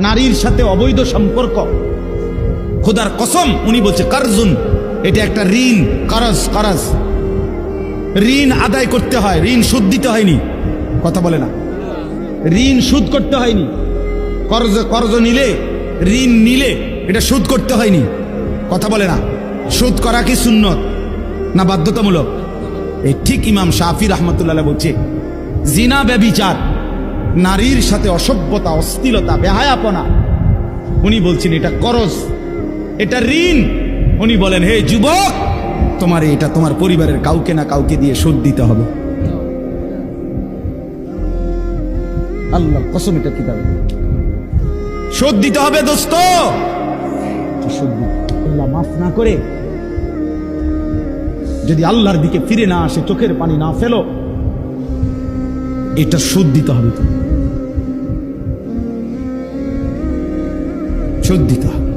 নারীর সাথে অবৈধ সম্পর্ক, খোদার কসম উনি বলছে কারজুন, এটা একটা ঋণ। কারজ ঋণ আদায় করতে হয়, ঋণ সুদ দিতে হয়নি। কথা বলে না, ঋণ সুদ করতে হয়নি। কর্জ নিলে, ঋণ নিলে এটা সুদ করতে হয়নি। কথা বলে না, সুদ করা কি সুন্নত না বাধ্যতামূলক? এই ঠিক ইমাম শাফি রহমতুল্লাহ বলছে জিনা ব্যভিচার, নারীর সাথে অসভ্যতা, অশ্লীলতা, বেহায়াপনা, উনি বলছেন এটা করজ, এটা ঋণ। উনি বলেন হে যুবক, তোমার এটা তোমার পরিবারের কাউকে না কাউকে দিয়ে শোধ দিতে হবে। আল্লাহ কসম, এটা কিতাবে শোধ দিতে হবে দোস্ত। আল্লাহ মাফ না করে যদি আল্লাহর দিকে ফিরে না আসে, চোখের পানি না ফেলো, এটা শোধ দিতে হবে, তো শোধ দিতে হবে।